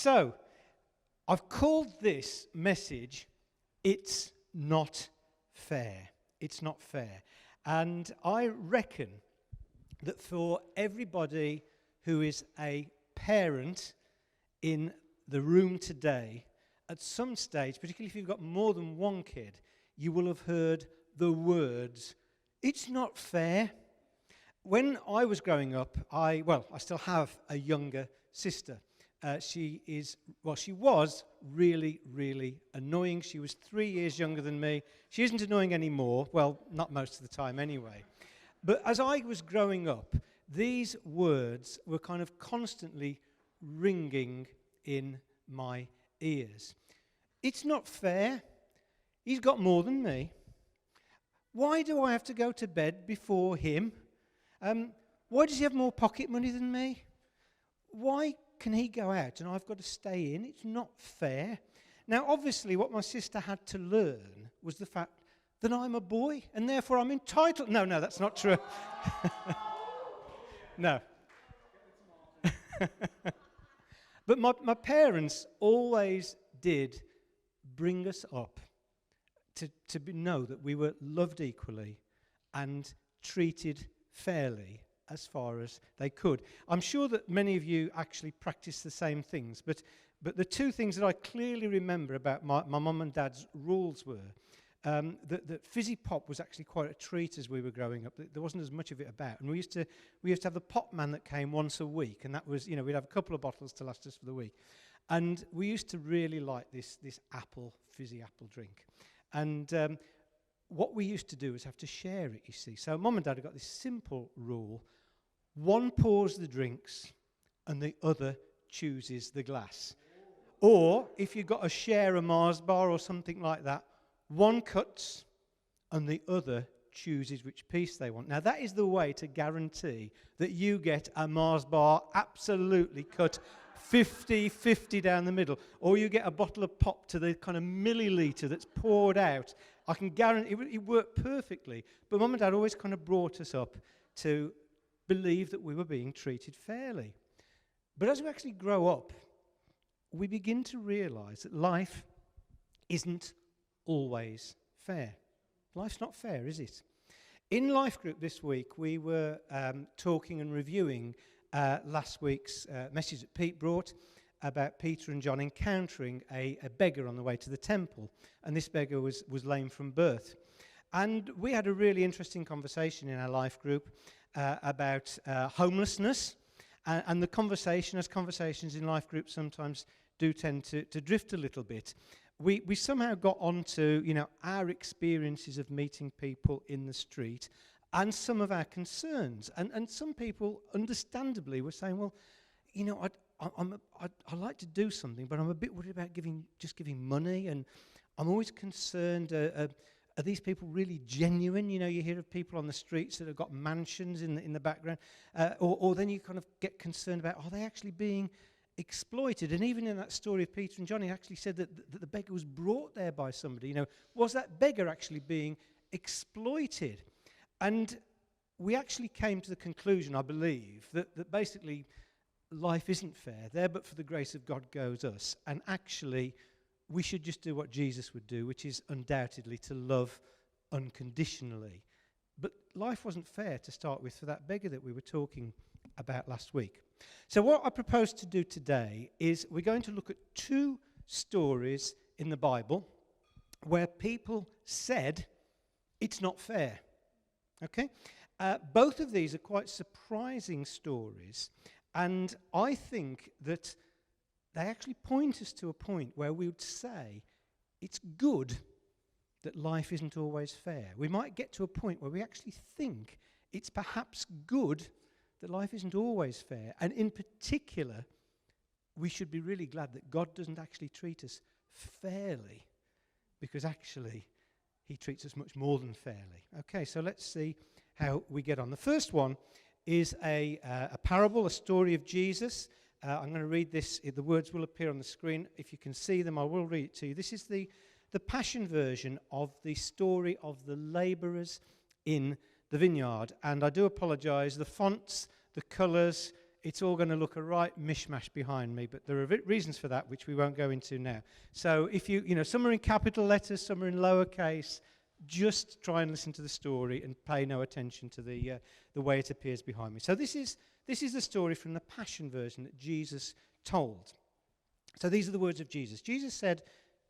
So, I've called this message, It's Not Fair. It's not fair. And I reckon that for everybody who is a parent in the room today, at some stage, particularly if you've got more than one kid, you will have heard the words, it's not fair. When I was growing up, I still have a younger sister. She was really, really annoying. She was 3 years younger than me. She isn't annoying anymore. Well, not most of the time anyway. But as I was growing up, these words were kind of constantly ringing in my ears. It's not fair. He's got more than me. Why do I have to go to bed before him? Why does he have more pocket money than me? Why can he go out and I've got to stay in? It's not fair. Now, obviously, what my sister had to learn was the fact that I'm a boy and therefore I'm entitled. No, that's not true. No. But my parents always did bring us up to know that we were loved equally and treated fairly as far as they could. I'm sure that many of you actually practice the same things, but the two things that I clearly remember about my mum and dad's rules were that fizzy pop was actually quite a treat as we were growing up. There wasn't as much of it about, and we used to have the pop man that came once a week, and that was, we'd have a couple of bottles to last us for the week, and we used to really like this fizzy apple drink, and what we used to do was have to share it, you see. So mum and dad had got this simple rule: one pours the drinks and the other chooses the glass. Or if you've got to share a Mars bar or something like that, one cuts and the other chooses which piece they want. Now that is the way to guarantee that you get a Mars bar absolutely cut 50-50 down the middle, or you get a bottle of pop to the kind of milliliter that's poured out. I can guarantee it worked perfectly. But mum and dad always kind of brought us up to believe that we were being treated fairly. But as we actually grow up, we begin to realize that life isn't always fair. Life's not fair, is it? In Life Group this week, we were talking and reviewing last week's message that Pete brought about Peter and John encountering a beggar on the way to the temple. And this beggar was lame from birth. And we had a really interesting conversation in our life group about homelessness. And the conversation, as conversations in life groups sometimes do tend to drift a little bit, we somehow got onto, our experiences of meeting people in the street and some of our concerns. And some people, understandably, were saying, well, I like to do something, but I'm a bit worried about giving money, and I'm always concerned, are these people really genuine? You hear of people on the streets that have got mansions in the background, or then you kind of get concerned about, are they actually being exploited? And even in that story of Peter and John, he actually said that the beggar was brought there by somebody. Was that beggar actually being exploited? And we actually came to the conclusion, I believe, that basically life isn't fair. There but for the grace of God goes us. And actually, we should just do what Jesus would do, which is undoubtedly to love unconditionally. But life wasn't fair to start with for that beggar that we were talking about last week. So what I propose to do today is we're going to look at two stories in the Bible where people said it's not fair. Okay? Both of these are quite surprising stories, and I think that they actually point us to a point where we would say it's good that life isn't always fair. We might get to a point where we actually think it's perhaps good that life isn't always fair. And in particular, we should be really glad that God doesn't actually treat us fairly, because actually he treats us much more than fairly. Okay, so let's see how we get on. The first one is a parable, a story of Jesus. I'm going to read this. The words will appear on the screen. If you can see them, I will read it to you. This is the Passion version of the story of the labourers in the vineyard. And I do apologise. The fonts, the colours, it's all going to look a right mishmash behind me, but there are reasons for that which we won't go into now. So if some are in capital letters, some are in lowercase, just try and listen to the story and pay no attention to the way it appears behind me. So this is the story from the Passion version that Jesus told. So these are the words of Jesus. Jesus said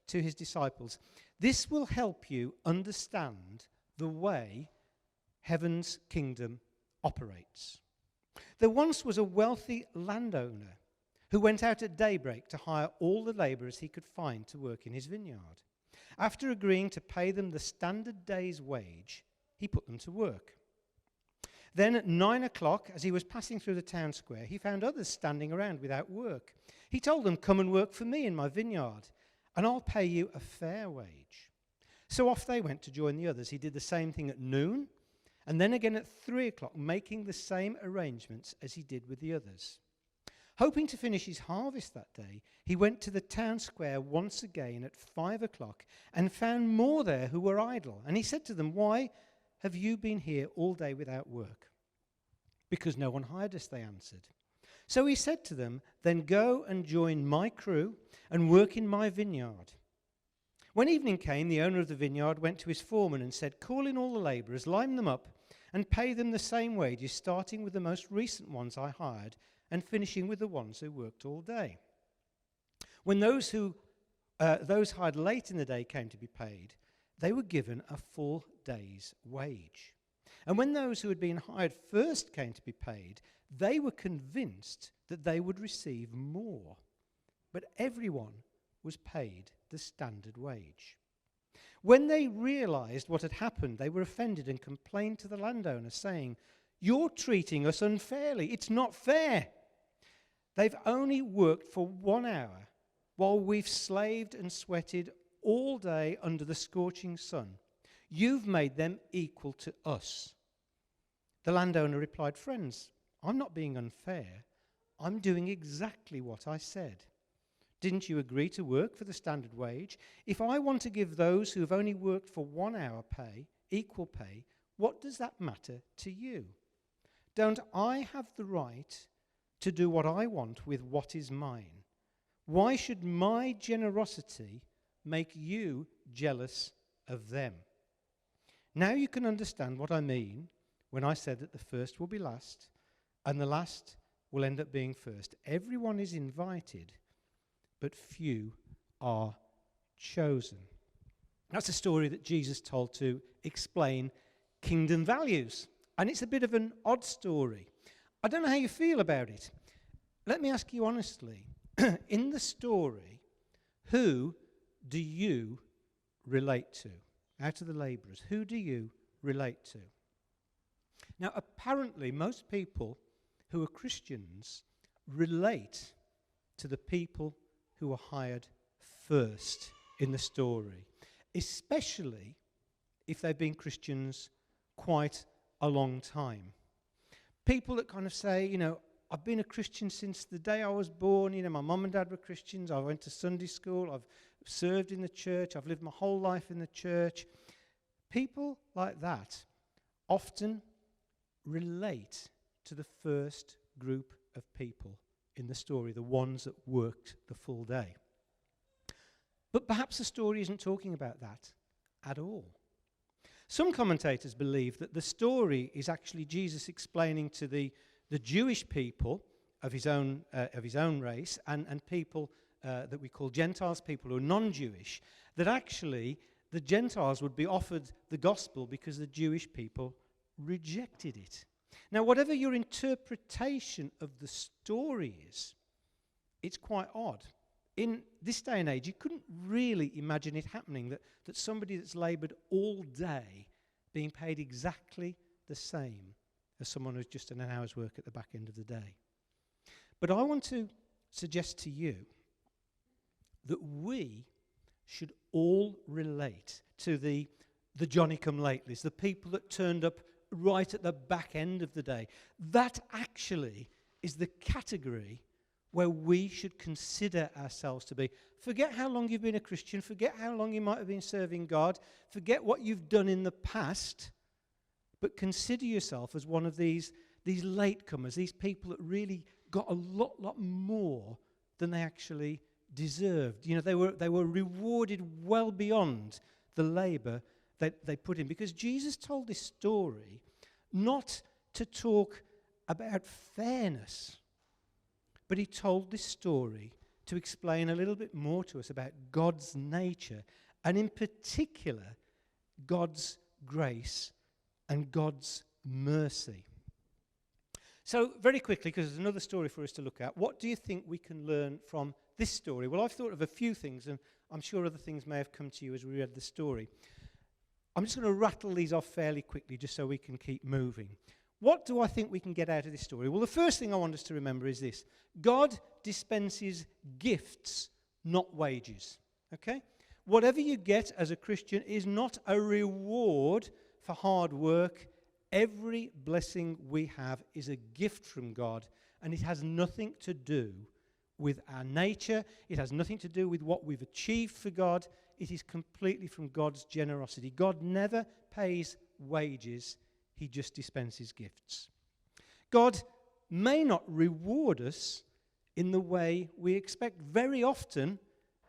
to his disciples, "This will help you understand the way heaven's kingdom operates. There once was a wealthy landowner who went out at daybreak to hire all the laborers he could find to work in his vineyard. After agreeing to pay them the standard day's wage, he put them to work. Then at 9 o'clock, as he was passing through the town square, he found others standing around without work. He told them, 'Come and work for me in my vineyard, and I'll pay you a fair wage.' So off they went to join the others. He did the same thing at noon, and then again at 3 o'clock, making the same arrangements as he did with the others. Hoping to finish his harvest that day, he went to the town square once again at 5 o'clock and found more there who were idle. And he said to them, 'Why have you been here all day without work?' 'Because no one hired us,' they answered. So he said to them, 'Then go and join my crew and work in my vineyard.' When evening came, the owner of the vineyard went to his foreman and said, 'Call in all the laborers, line them up, and pay them the same wages, starting with the most recent ones I hired and finishing with the ones who worked all day.' When those hired late in the day came to be paid, they were given a full day's wage. And when those who had been hired first came to be paid, they were convinced that they would receive more. But everyone was paid the standard wage. When they realized what had happened, they were offended and complained to the landowner, saying, 'You're treating us unfairly. It's not fair. They've only worked for 1 hour, while we've slaved and sweated all day under the scorching sun. You've made them equal to us.' The landowner replied, 'Friends, I'm not being unfair. I'm doing exactly what I said. Didn't you agree to work for the standard wage? If I want to give those who have only worked for 1 hour equal pay, what does that matter to you? Don't I have the right to do what I want with what is mine? Why should my generosity make you jealous of them?' Now you can understand what I mean when I said that the first will be last and the last will end up being first. Everyone is invited, but few are chosen." That's a story that Jesus told to explain kingdom values. And it's a bit of an odd story. I don't know how you feel about it. Let me ask you honestly, in the story, who do you relate to? Out of the labourers, who do you relate to? Now, apparently, most people who are Christians relate to the people who are hired first in the story, especially if they've been Christians quite a long time. People that kind of say, I've been a Christian since the day I was born. My mum and dad were Christians. I went to Sunday school. I've served in the church. I've lived my whole life in the church. People like that often relate to the first group of people in the story, the ones that worked the full day. But perhaps the story isn't talking about that at all. Some commentators believe that the story is actually Jesus explaining to the Jewish people of his own race and people that we call Gentiles, people who are non-Jewish, that actually the Gentiles would be offered the gospel because the Jewish people rejected it. Now, whatever your interpretation of the story is, it's quite odd. In this day and age, you couldn't really imagine it happening, that somebody that's laboured all day being paid exactly the same as someone who's just done an hour's work at the back end of the day. But I want to suggest to you that we should all relate to the Johnny-come-latelys, the people that turned up right at the back end of the day. That actually is the category where we should consider ourselves to be. Forget how long you've been a Christian, forget how long you might have been serving God, forget what you've done in the past, but consider yourself as one of these latecomers, these people that really got a lot more than they actually deserved. You know, they were rewarded well beyond the labor that they put in. Because Jesus told this story not to talk about fairness, but he told this story to explain a little bit more to us about God's nature, and in particular, God's grace and God's mercy. So, very quickly, because there's another story for us to look at, what do you think we can learn from this story? Well, I've thought of a few things, and I'm sure other things may have come to you as we read the story. I'm just going to rattle these off fairly quickly just so we can keep moving. What do I think we can get out of this story? Well, the first thing I want us to remember is this. God dispenses gifts, not wages. Okay? Whatever you get as a Christian is not a reward for hard work. Every blessing we have is a gift from God, and it has nothing to do with our nature. It has nothing to do with what we've achieved for God. It is completely from God's generosity. God never pays wages. He just dispenses gifts. God may not reward us in the way we expect. Very often,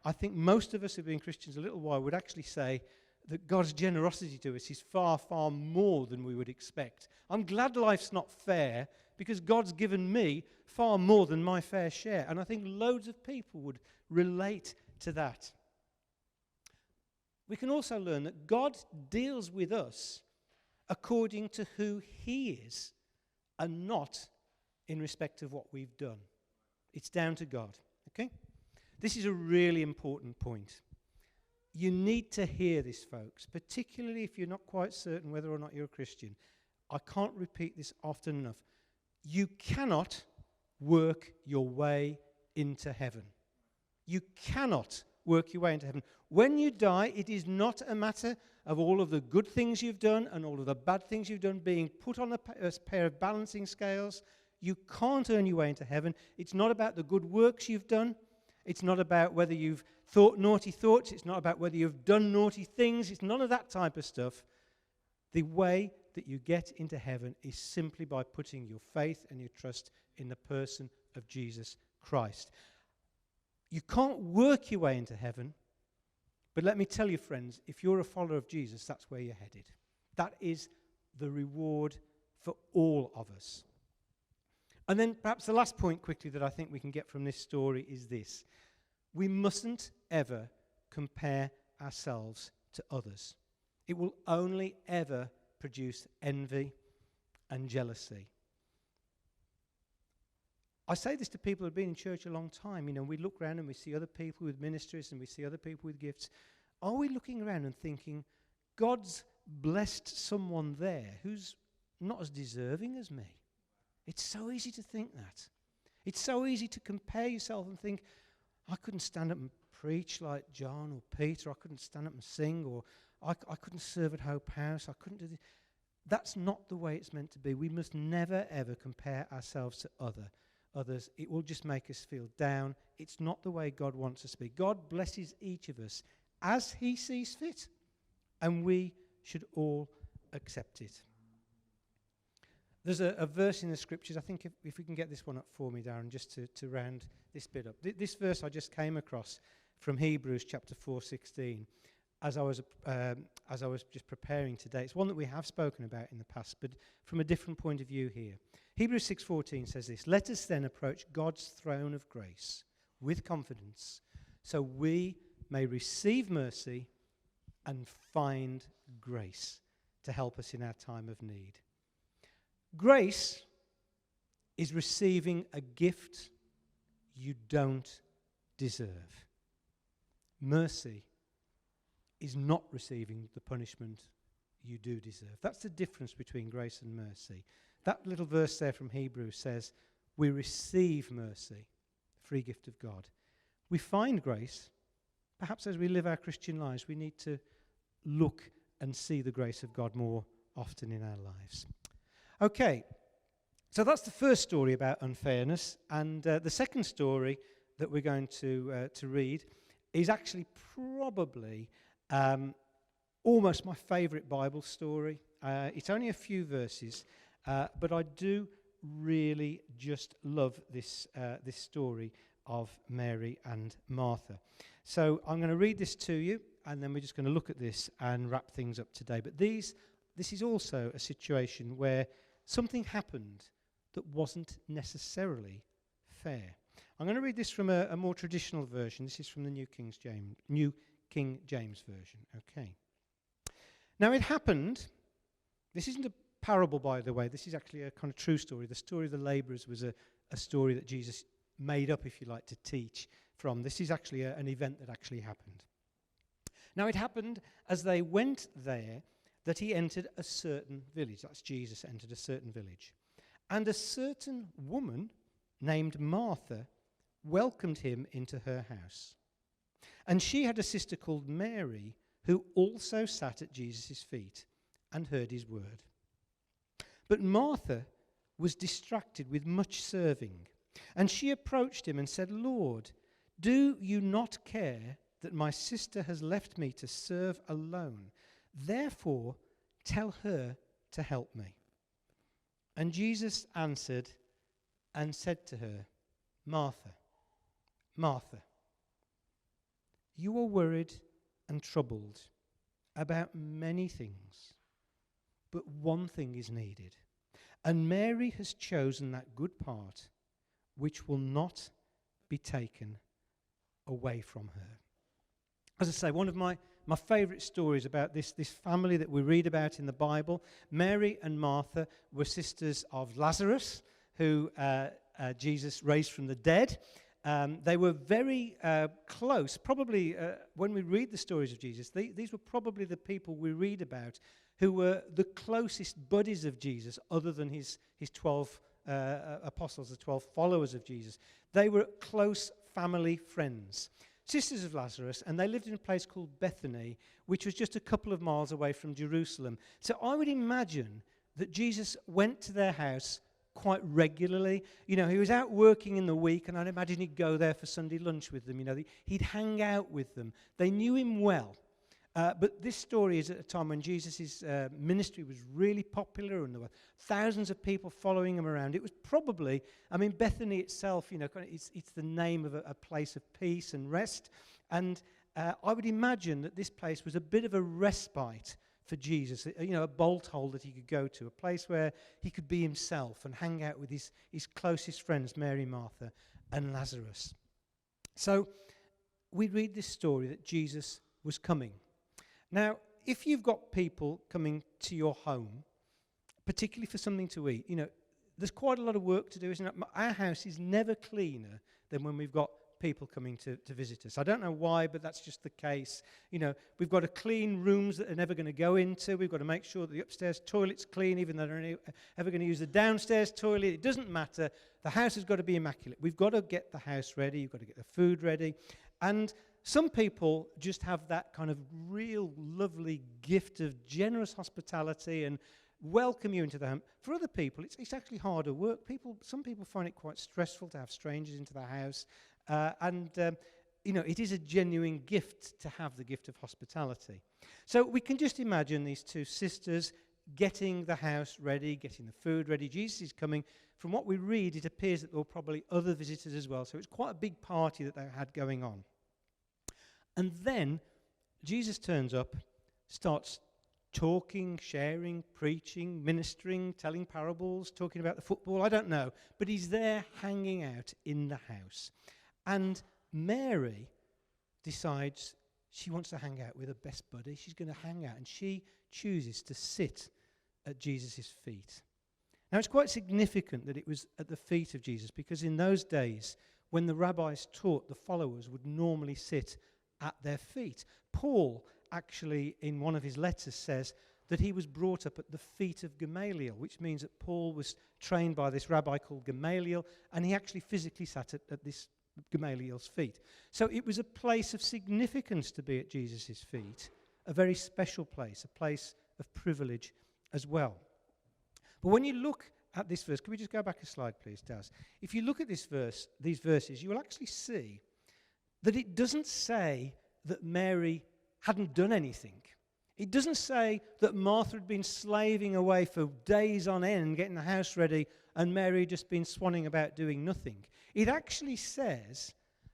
I think most of us who've been Christians a little while would actually say that God's generosity to us is far, far more than we would expect. I'm glad life's not fair because God's given me far more than my fair share. And I think loads of people would relate to that. We can also learn that God deals with us according to who he is and not in respect of what we've done. It's down to God. Okay? This is a really important point. You need to hear this, folks, particularly if you're not quite certain whether or not you're a Christian. I can't repeat this often enough. You cannot work your way into heaven. You cannot work your way into heaven. When you die, it is not a matter of all of the good things you've done and all of the bad things you've done being put on a pair of balancing scales. You can't earn your way into heaven. It's not about the good works you've done. It's not about whether you've thought naughty thoughts. It's not about whether you've done naughty things. It's none of that type of stuff. The way that you get into heaven is simply by putting your faith and your trust in the person of Jesus Christ. You can't work your way into heaven, but let me tell you, friends, if you're a follower of Jesus, that's where you're headed. That is the reward for all of us. And then perhaps the last point quickly that I think we can get from this story is this. We mustn't ever compare ourselves to others. It will only ever produce envy and jealousy. I say this to people who have been in church a long time. You know, we look around and we see other people with ministries and we see other people with gifts. Are we looking around and thinking, God's blessed someone there who's not as deserving as me? It's so easy to think that. It's so easy to compare yourself and think, I couldn't stand up and preach like John or Peter. I couldn't stand up and sing, or I couldn't serve at Hope House. I couldn't do this. That's not the way it's meant to be. We must never, ever compare ourselves to others. It will just make us feel down. It's not the way God wants us to be. God blesses each of us as he sees fit, and we should all accept it. There's a verse in the scriptures, I think if we can get this one up for me, Darren, just to round this bit up. This verse I just came across from Hebrews chapter 4:16 as I was just preparing today. It's one that we have spoken about in the past, but from a different point of view here. Hebrews 6:14 says this, "Let us then approach God's throne of grace with confidence, so we may receive mercy and find grace to help us in our time of need." Grace is receiving a gift you don't deserve. Mercy is not receiving the punishment you do deserve. That's the difference between grace and mercy. That little verse there from Hebrews says, we receive mercy, the free gift of God. We find grace. Perhaps as we live our Christian lives, we need to look and see the grace of God more often in our lives. Okay, so that's the first story about unfairness, and the second story that we're going to read is actually probably almost my favourite Bible story. It's only a few verses, but I do really just love this story of Mary and Martha. So I'm going to read this to you, and then we're just going to look at this and wrap things up today. But this is also a situation where something happened that wasn't necessarily fair. I'm going to read this from a more traditional version. This is from the New King James Version. Okay. Now it happened, this isn't a parable, by the way, this is actually a kind of true story. The story of the labourers was a story that Jesus made up, if you like, to teach from. This is actually an event that actually happened. Now it happened as they went there that he entered a certain village. That's Jesus entered a certain village. And a certain woman named Martha welcomed him into her house. And she had a sister called Mary, who also sat at Jesus' feet and heard his word. But Martha was distracted with much serving, and she approached him and said, "Lord, do you not care that my sister has left me to serve alone? Therefore, tell her to help me." And Jesus answered and said to her, "Martha, Martha, you are worried and troubled about many things, but one thing is needed. And Mary has chosen that good part which will not be taken away from her." As I say, one of my favourite stories about this family that we read about in the Bible, Mary and Martha were sisters of Lazarus, who Jesus raised from the dead. They were very close. Probably when we read the stories of Jesus, these were probably the people we read about who were the closest buddies of Jesus, other than his 12 apostles, the 12 followers of Jesus. They were close family friends, sisters of Lazarus, and they lived in a place called Bethany, which was just a couple of miles away from Jerusalem. So I would imagine that Jesus went to their house quite regularly. You know, he was out working in the week, and I'd imagine he'd go there for Sunday lunch with them. You know, he'd hang out with them. They knew him well. But this story is at a time when Jesus' ministry was really popular, and there were thousands of people following him around. It was probably, I mean, Bethany itself, you know, it's the name of a place of peace and rest. And I would imagine that this place was a bit of a respite for Jesus, you know, a bolt hole that he could go to, a place where he could be himself and hang out with his closest friends, Mary, Martha, and Lazarus. So we read this story that Jesus was coming. Now, if you've got people coming to your home, particularly for something to eat, you know, there's quite a lot of work to do, isn't it? Our house is never cleaner than when we've got people coming to visit us. I don't know why, but that's just the case. You know, we've got to clean rooms that they're never going to go into. We've got to make sure that the upstairs toilet's clean, even though they're ever going to use the downstairs toilet. It doesn't matter. The house has got to be immaculate. We've got to get the house ready. You've got to get the food ready. And some people just have that kind of real lovely gift of generous hospitality and welcome you into the home. For other people, it's actually harder work. Some people find it quite stressful to have strangers into their house. You know, it is a genuine gift to have the gift of hospitality. So we can just imagine these two sisters getting the house ready, getting the food ready. Jesus is coming. From what we read, it appears that there were probably other visitors as well. So it's quite a big party that they had going on. And then Jesus turns up, starts talking, sharing, preaching, ministering, telling parables, talking about the football. I don't know. But he's there hanging out in the house. And Mary decides she wants to hang out with her best buddy. She's going to hang out, and she chooses to sit at Jesus' feet. Now, it's quite significant that it was at the feet of Jesus, because in those days, when the rabbis taught, the followers would normally sit at their feet. Paul, actually, in one of his letters, says that he was brought up at the feet of Gamaliel, which means that Paul was trained by this rabbi called Gamaliel, and he actually physically sat at this Gamaliel's feet. So it was a place of significance to be at Jesus' feet, a very special place, a place of privilege as well. But when you look at this verse, can we just go back a slide, please, Daz? If you look at these verses, you will actually see that it doesn't say that Mary hadn't done anything. It doesn't say that Martha had been slaving away for days on end, getting the house ready, and Mary had just been swanning about doing nothing. It actually says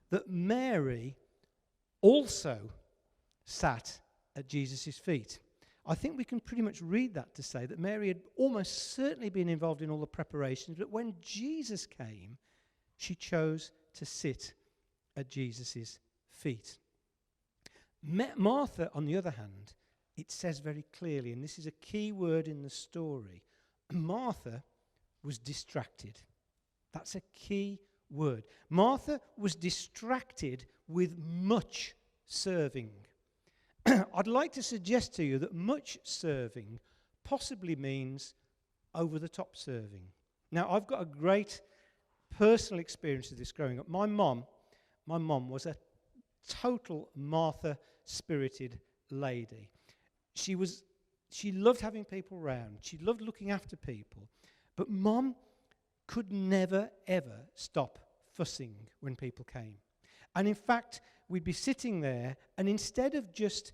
that Mary also sat at Jesus' feet. I think we can pretty much read that to say that Mary had almost certainly been involved in all the preparations, but when Jesus came, she chose to sit at Jesus' feet. Martha, on the other hand, it says very clearly, and this is a key word in the story, Martha was distracted. That's a key word. Martha was distracted with much serving. I'd like to suggest to you that much serving possibly means over-the-top serving. Now, I've got a great personal experience of this growing up. My mum was a total Martha-spirited lady. She loved having people round. She loved looking after people. But Mum could never, ever stop fussing when people came. And in fact, we'd be sitting there, and instead of just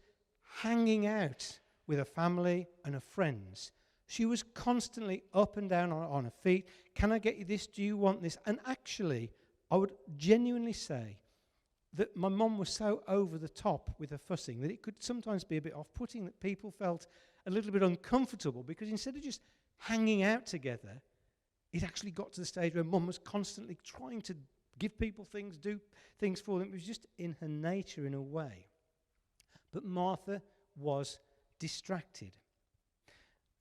hanging out with her family and her friends, she was constantly up and down on her feet. Can I get you this? Do you want this? And actually, I would genuinely say that my mum was so over the top with her fussing that it could sometimes be a bit off-putting, that people felt a little bit uncomfortable, because instead of just hanging out together, it actually got to the stage where Mum was constantly trying to give people things, do things for them. It was just in her nature in a way. But Martha was distracted.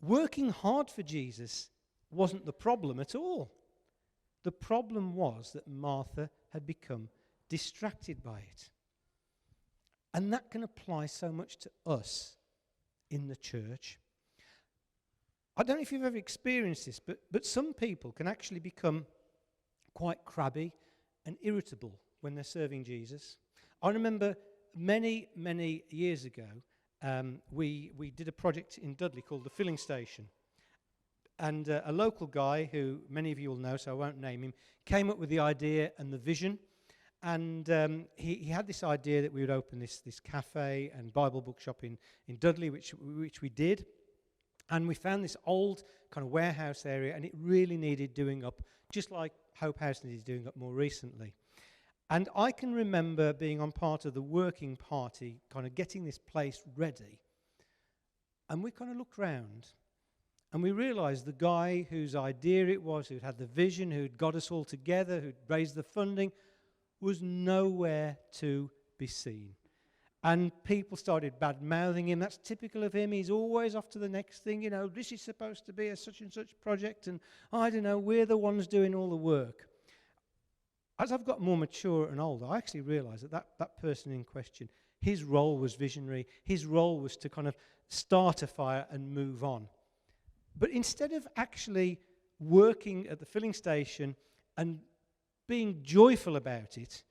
Working hard for Jesus wasn't the problem at all. The problem was that Martha had become distracted by it. And that can apply so much to us in the church. I don't know if you've ever experienced this, but some people can actually become quite crabby and irritable when they're serving Jesus. I remember many years ago, we did a project in Dudley called the Filling Station. And a local guy, who many of you will know, so I won't name him, came up with the idea and the vision. And he had this idea that we would open this cafe and Bible bookshop in Dudley, which we did. And we found this old kind of warehouse area, and it really needed doing up, just like Hope House needed doing up more recently. And I can remember being on part of the working party, kind of getting this place ready. And we kind of looked round, and we realised the guy whose idea it was, who'd had the vision, who'd got us all together, who'd raised the funding, was nowhere to be seen. And people started bad-mouthing him. That's typical of him. He's always off to the next thing. You know, this is supposed to be a such and such project, and I don't know, we're the ones doing all the work. As I've got more mature and older, I actually realised that person in question, his role was visionary. His role was to kind of start a fire and move on. But instead of actually working at the filling station and being joyful about it,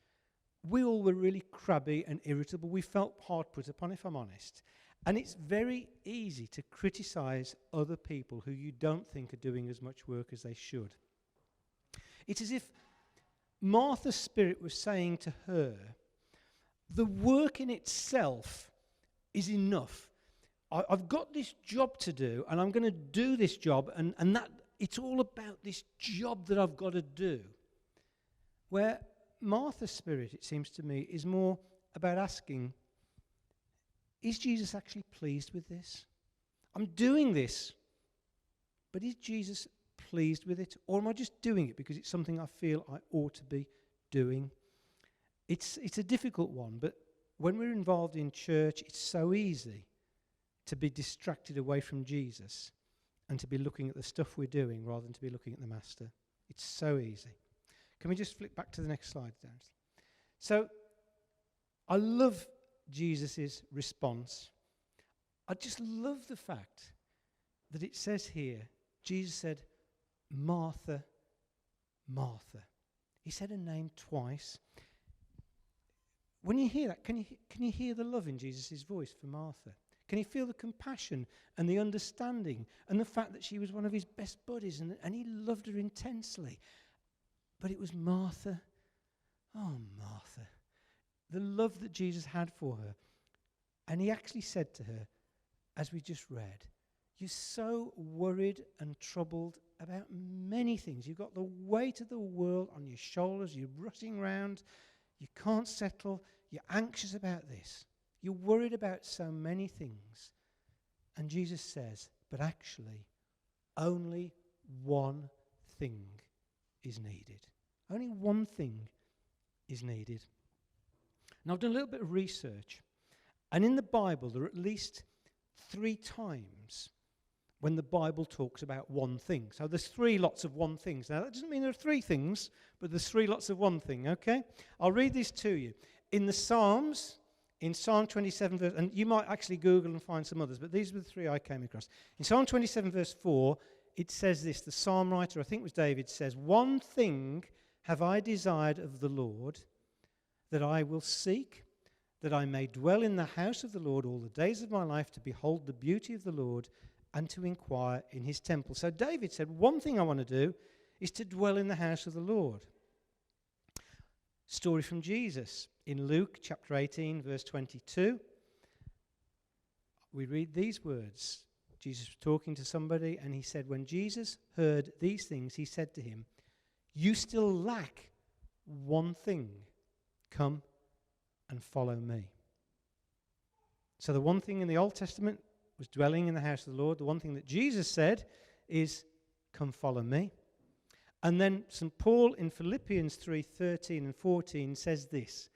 we all were really crabby and irritable. We felt hard put upon, if I'm honest. And it's very easy to criticise other people who you don't think are doing as much work as they should. It's as if Martha's spirit was saying to her, the work in itself is enough. I've got this job to do, and I'm going to do this job, and that it's all about this job that I've got to do. Where Martha's spirit, it seems to me, is more about asking, is Jesus actually pleased with this? I'm doing this, but is Jesus pleased with it? Or am I just doing it because it's something I feel I ought to be doing? It's a difficult one, but when we're involved in church, it's so easy to be distracted away from Jesus and to be looking at the stuff we're doing rather than to be looking at the Master. It's so easy. Can we just flip back to the next slide, Dan? So, I love Jesus' response. I just love the fact that it says here, Jesus said, Martha, Martha. He said her name twice. When you hear that, can you hear the love in Jesus' voice for Martha? Can you feel the compassion and the understanding and the fact that she was one of his best buddies and he loved her intensely? But it was Martha. Oh, Martha. The love that Jesus had for her. And he actually said to her, as we just read, you're so worried and troubled about many things. You've got the weight of the world on your shoulders. You're rushing around. You can't settle. You're anxious about this. You're worried about so many things. And Jesus says, but actually, only one thing is needed. Only one thing is needed. Now, I've done a little bit of research. And in the Bible, there are at least 3 times when the Bible talks about one thing. So there's 3 lots of one things. Now, that doesn't mean there are 3 things, but there's 3 lots of one thing, okay? I'll read this to you. In the Psalms, in Psalm 27, verse, and you might actually Google and find some others, but these were the 3 I came across. In Psalm 27, verse 4, it says this, the psalm writer, I think it was David, says, "One thing have I desired of the Lord, that I will seek, that I may dwell in the house of the Lord all the days of my life, to behold the beauty of the Lord and to inquire in his temple." So David said, one thing I want to do is to dwell in the house of the Lord. Story from Jesus. In Luke chapter 18, verse 22, we read these words. Jesus was talking to somebody, and he said, when Jesus heard these things, he said to him, "You still lack one thing. Come and follow me." So the one thing in the Old Testament was dwelling in the house of the Lord. The one thing that Jesus said is, "Come follow me." And then St. Paul in Philippians 3:13 and 14 says this.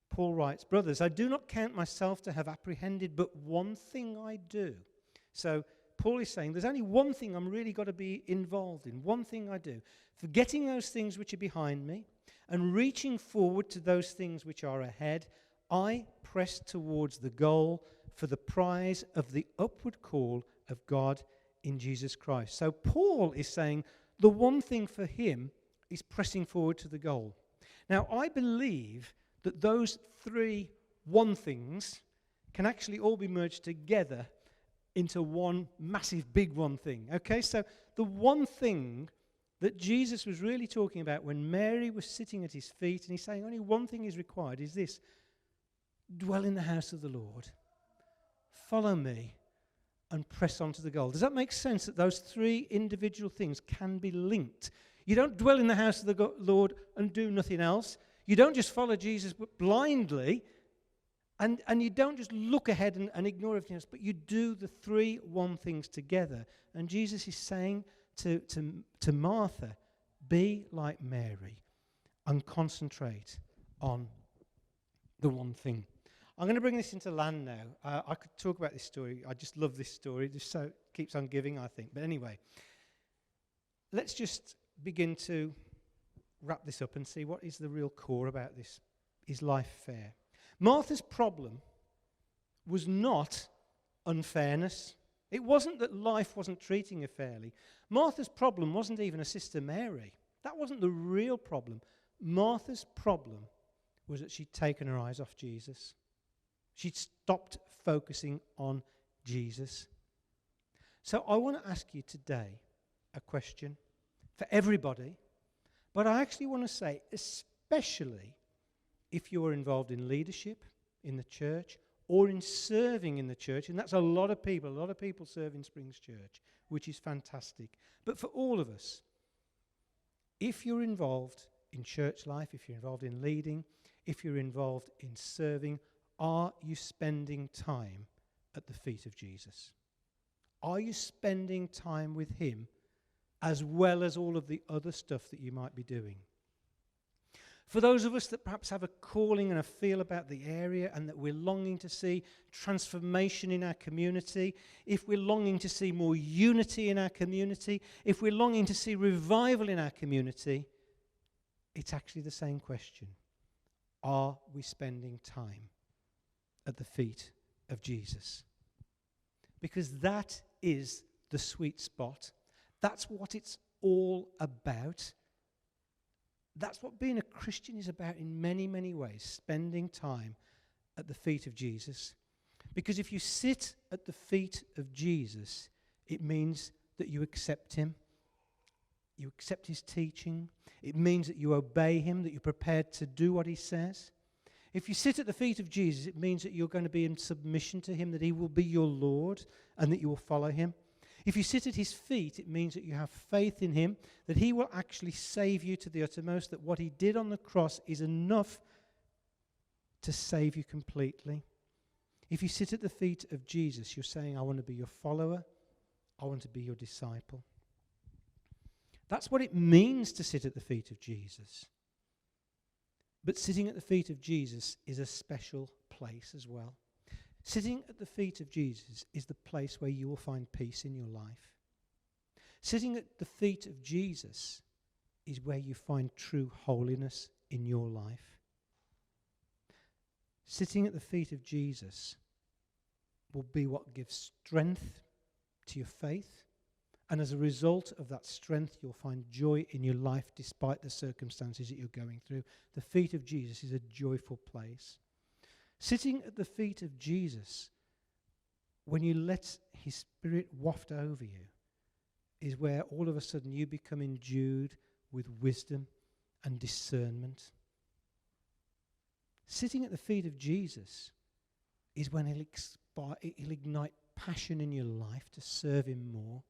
Paul writes, "Brothers, I do not count myself to have apprehended, but one thing I do." So Paul is saying there's only one thing I'm really got to be involved in, one thing I do. Forgetting those things which are behind me and reaching forward to those things which are ahead, I press towards the goal for the prize of the upward call of God in Jesus Christ. So Paul is saying the one thing for him is pressing forward to the goal. Now, I believe that those 3 one things can actually all be merged together into one massive big one thing. Okay, so the one thing that Jesus was really talking about when Mary was sitting at his feet, and he's saying only one thing is required, is this: dwell in the house of the Lord, follow me, and press on to the goal. Does that make sense, that those 3 individual things can be linked? You don't dwell in the house of the Lord and do nothing else. You don't just follow Jesus blindly, and you don't just look ahead and ignore everything else, but you do the 3 one things together. And Jesus is saying to Martha, be like Mary and concentrate on the one thing. I'm going to bring this into land now. I could talk about this story. I just love this story. It just so keeps on giving, I think. But anyway, let's just begin to wrap this up and see what is the real core about this. Is life fair? Martha's problem was not unfairness. It wasn't that life wasn't treating her fairly. Martha's problem wasn't even her sister Mary. That wasn't the real problem. Martha's problem was that she'd taken her eyes off Jesus. She'd stopped focusing on Jesus. So I want to ask you today a question for everybody, but I actually want to say especially if you're involved in leadership in the church or in serving in the church, and that's a lot of people serve in Springs Church, which is fantastic. But for all of us, if you're involved in church life, if you're involved in leading, if you're involved in serving, are you spending time at the feet of Jesus? Are you spending time with him as well as all of the other stuff that you might be doing? For those of us that perhaps have a calling and a feel about the area and that we're longing to see transformation in our community, if we're longing to see more unity in our community, if we're longing to see revival in our community, it's actually the same question. Are we spending time at the feet of Jesus? Because that is the sweet spot. That's what it's all about. That's what being a Christian is about in many, many ways, spending time at the feet of Jesus. Because if you sit at the feet of Jesus, it means that you accept him. You accept his teaching. It means that you obey him, that you're prepared to do what he says. If you sit at the feet of Jesus, it means that you're going to be in submission to him, that he will be your Lord, and that you will follow him. If you sit at his feet, it means that you have faith in him, that he will actually save you to the uttermost, that what he did on the cross is enough to save you completely. If you sit at the feet of Jesus, you're saying, I want to be your follower, I want to be your disciple. That's what it means to sit at the feet of Jesus. But sitting at the feet of Jesus is a special place as well. Sitting at the feet of Jesus is the place where you will find peace in your life. Sitting at the feet of Jesus is where you find true holiness in your life. Sitting at the feet of Jesus will be what gives strength to your faith. And as a result of that strength, you'll find joy in your life despite the circumstances that you're going through. The feet of Jesus is a joyful place. Sitting at the feet of Jesus, when you let his Spirit waft over you, is where all of a sudden you become endued with wisdom and discernment. Sitting at the feet of Jesus is when he'll ignite passion in your life to serve him more.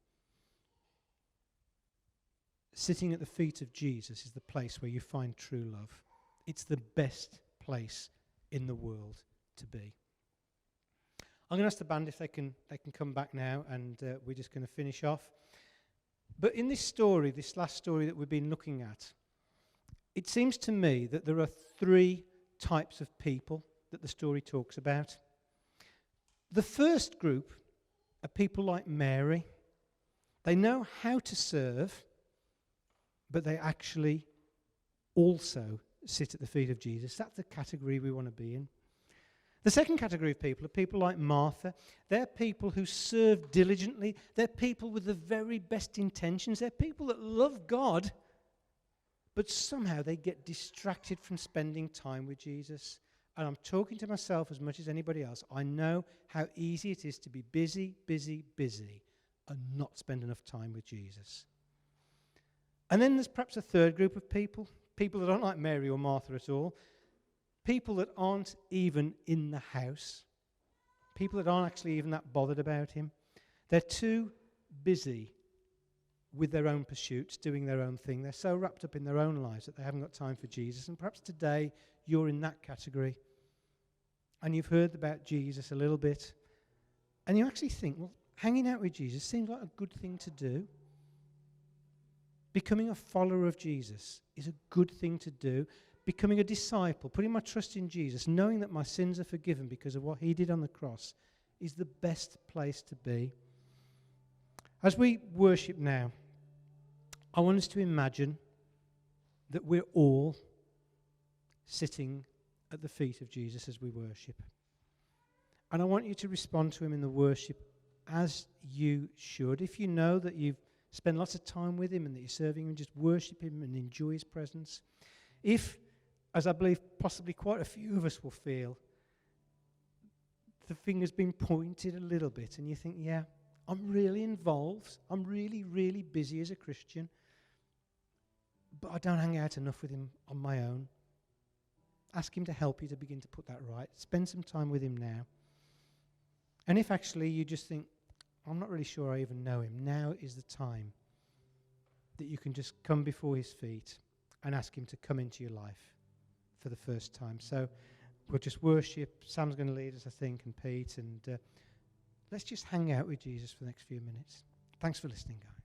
Sitting at the feet of Jesus is the place where you find true love. It's the best place in the world to be. I'm going to ask the band if they can come back now, and we're just going to finish off. But in this story, this last story that we've been looking at, it seems to me that there are three types of people that the story talks about. The first group are people like Mary. They know how to serve, but they actually also sit at the feet of Jesus. That's the category we want to be in. The second category of people are people like Martha. They're people who serve diligently. They're people with the very best intentions. They're people that love God, but somehow they get distracted from spending time with Jesus. And I'm talking to myself as much as anybody else. I know how easy it is to be busy, busy, busy, and not spend enough time with Jesus. And then there's perhaps a third group of people that aren't like Mary or Martha at all, people that aren't even in the house, people that aren't actually even that bothered about him. They're too busy with their own pursuits, doing their own thing. They're so wrapped up in their own lives that they haven't got time for Jesus. And perhaps today you're in that category, and you've heard about Jesus a little bit, and you actually think, well, hanging out with Jesus seems like a good thing to do. Becoming a follower of Jesus is a good thing to do. Becoming a disciple, putting my trust in Jesus, knowing that my sins are forgiven because of what he did on the cross, is the best place to be. As we worship now, I want us to imagine that we're all sitting at the feet of Jesus as we worship. And I want you to respond to him in the worship as you should. If you know that you've spent lots of time with him and that you're serving him, just worship him and enjoy his presence. If, as I believe possibly quite a few of us will feel, the finger's been pointed a little bit and you think, yeah, I'm really involved. I'm really, really busy as a Christian. But I don't hang out enough with him on my own. Ask him to help you to begin to put that right. Spend some time with him now. And if actually you just think, I'm not really sure I even know him, now is the time that you can just come before his feet and ask him to come into your life for the first time. So we'll just worship. Sam's going to lead us, I think, and Pete. And let's just hang out with Jesus for the next few minutes. Thanks for listening, guys.